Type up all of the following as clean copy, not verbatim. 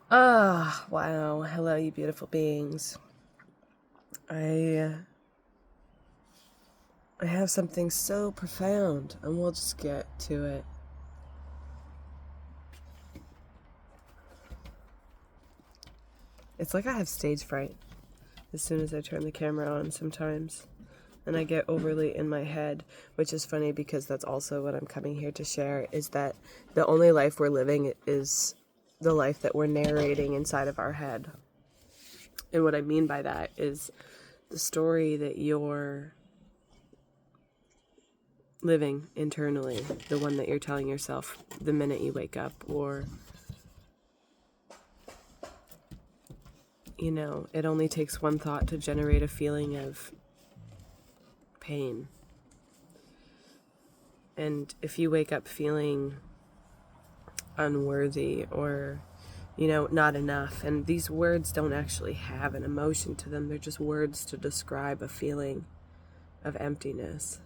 Wow. Hello, you beautiful beings. I have something so profound, and we'll just get to it. It's like I have stage fright as soon as I turn the camera on sometimes. And I get overly in my head, which is funny because that's also what I'm coming here to share, is that the only life we're living is the life that we're narrating inside of our head. And what I mean by that is the story that you're living internally, the one that you're telling yourself the minute you wake up, or, it only takes one thought to generate a feeling of pain. And if you wake up feeling unworthy or, not enough, and these words don't actually have an emotion to them, they're just words to describe a feeling of emptiness.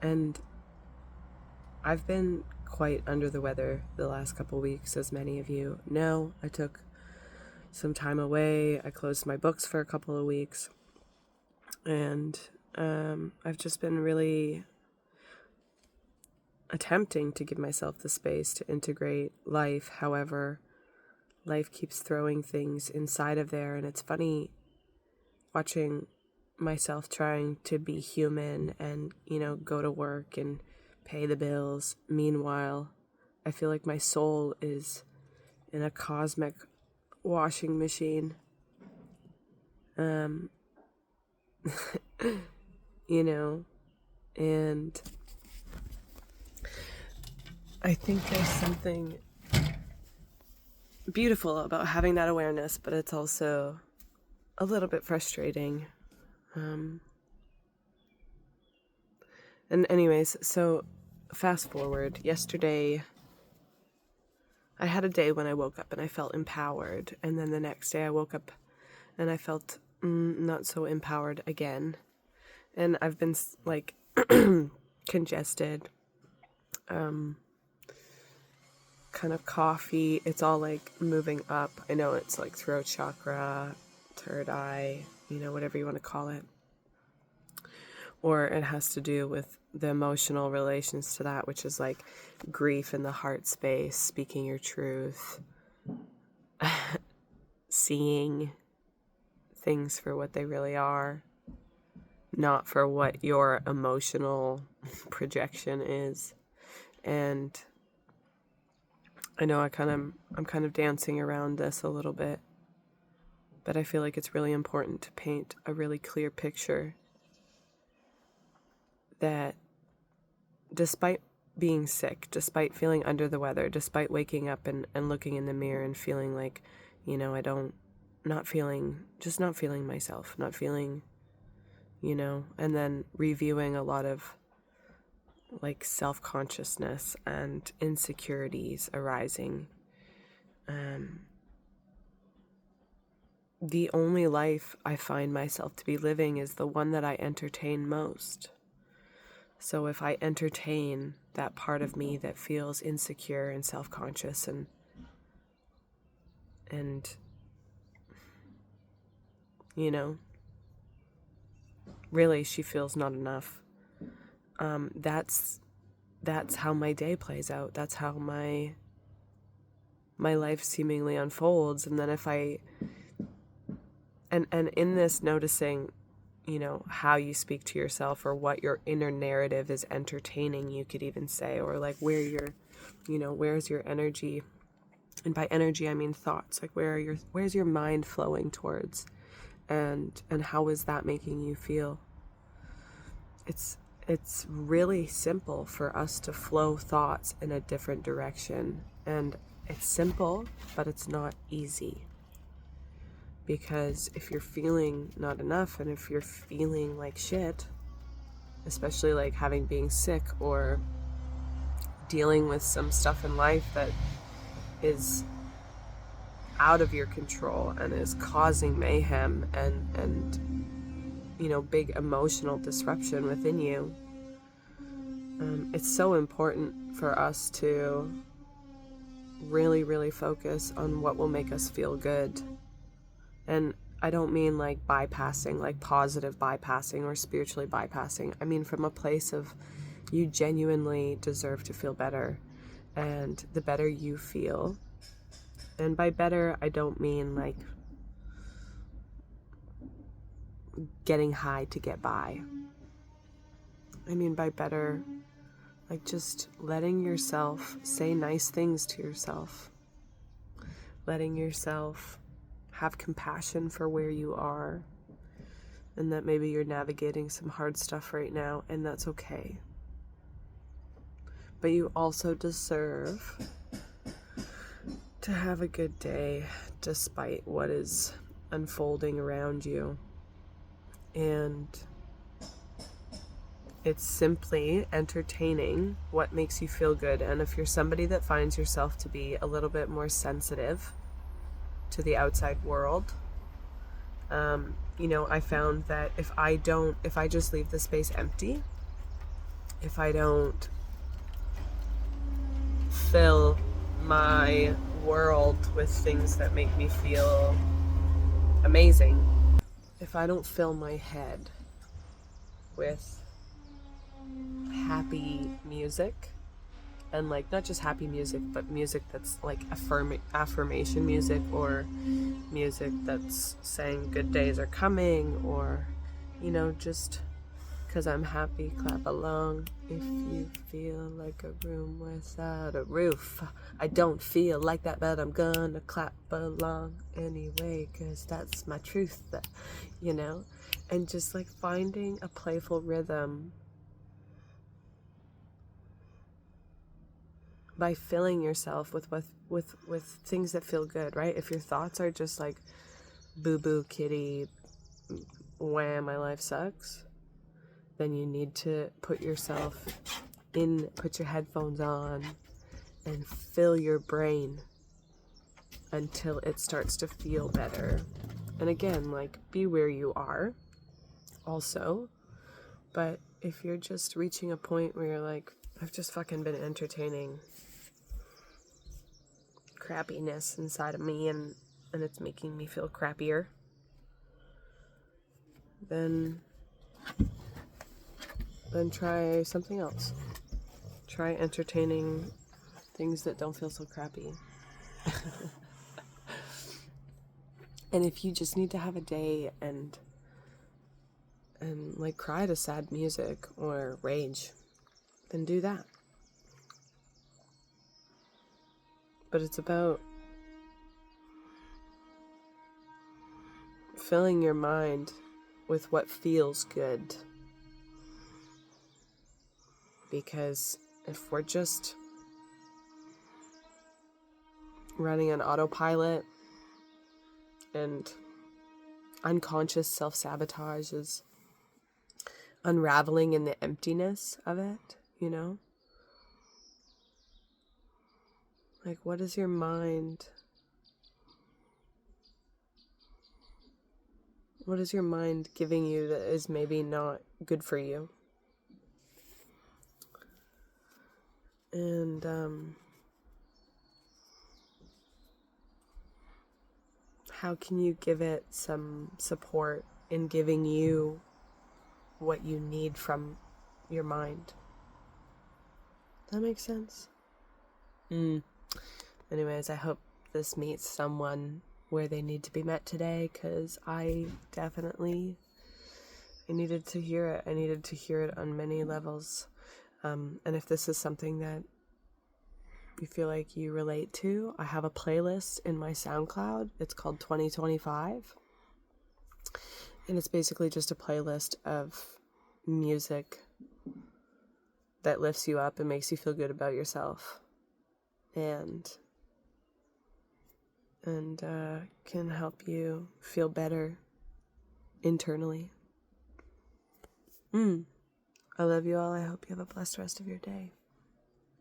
And I've been quite under the weather the last couple weeks, as many of you know. I took some time away. I closed my books for a couple of weeks. And I've just been really attempting to give myself the space to integrate life. However, life keeps throwing things inside of there. And it's funny watching myself trying to be human and, go to work and pay the bills. Meanwhile, I feel like my soul is in a cosmic washing machine. And I think there's something beautiful about having that awareness, but it's also a little bit frustrating. And anyways, so fast forward, yesterday I had a day when I woke up and I felt empowered, and then the next day I woke up and I felt not so empowered again. And I've been like congested, kind of coughy. It's all like moving up. I know it's like throat chakra, third eye, whatever you want to call it. Or it has to do with the emotional relations to that, which is like grief in the heart space, speaking your truth, seeing things for what they really are, not for what your emotional projection is. And I know I'm kind of dancing around this a little bit, but I feel like it's really important to paint a really clear picture that despite being sick, despite feeling under the weather, despite waking up and looking in the mirror and feeling like, not feeling myself, not feeling, and then reviewing a lot of like self-consciousness and insecurities arising. The only life I find myself to be living is the one that I entertain most. So if I entertain that part of me that feels insecure and self-conscious and really she feels not enough, that's how my day plays out. That's how my life seemingly unfolds. And then if I and in this, noticing how you speak to yourself, or what your inner narrative is entertaining, you could even say, or like where where's your energy? And by energy, I mean thoughts. Like where's your mind flowing towards? And how is that making you feel? It's really simple for us to flow thoughts in a different direction. And it's simple, but it's not easy. Because if you're feeling not enough, and if you're feeling like shit, especially like being sick or dealing with some stuff in life that is out of your control and is causing mayhem and big emotional disruption within you, It's so important for us to really, really focus on what will make us feel good. And I don't mean like bypassing, like positive bypassing or spiritually bypassing. I mean from a place of you genuinely deserve to feel better. And the better you feel, and by better, I don't mean like getting high to get by. I mean by better, like just letting yourself say nice things to yourself. Letting yourself have compassion for where you are. And that maybe you're navigating some hard stuff right now, and that's okay. But you also deserve to have a good day despite what is unfolding around you. And it's simply entertaining what makes you feel good. And if you're somebody that finds yourself to be a little bit more sensitive to the outside world, I found that if I just leave the space empty, if I don't fill my world with things that make me feel amazing, if I don't fill my head with happy music, and like not just happy music, but music that's like affirmation music, or music that's saying good days are coming, or just because I'm happy, clap along. If you feel like a room without a roof, I don't feel like that, but I'm gonna clap along anyway, because that's my truth, and just like finding a playful rhythm by filling yourself with things that feel good, right? If your thoughts are just like boo-boo kitty, wham, my life sucks, then you need to put your headphones on and fill your brain until it starts to feel better. And again, like, be where you are also. But if you're just reaching a point where you're like, I've just fucking been entertaining crappiness inside of me, and it's making me feel crappier, then try something else. Try entertaining things that don't feel so crappy. And if you just need to have a day and like cry to sad music or rage, then do that. But it's about filling your mind with what feels good. Because if we're just running on autopilot and unconscious self-sabotage is unraveling in the emptiness of it, like what is your mind giving you that is maybe not good for you? And how can you give it some support in giving you what you need from your mind? That makes sense? Anyways, I hope this meets someone where they need to be met today, because I needed to hear it. I needed to hear it on many levels. And if this is something that you feel like you relate to, I have a playlist in my SoundCloud. It's called 2025. And it's basically just a playlist of music that lifts you up and makes you feel good about yourself. And can help you feel better internally. I love you all. I hope you have a blessed rest of your day.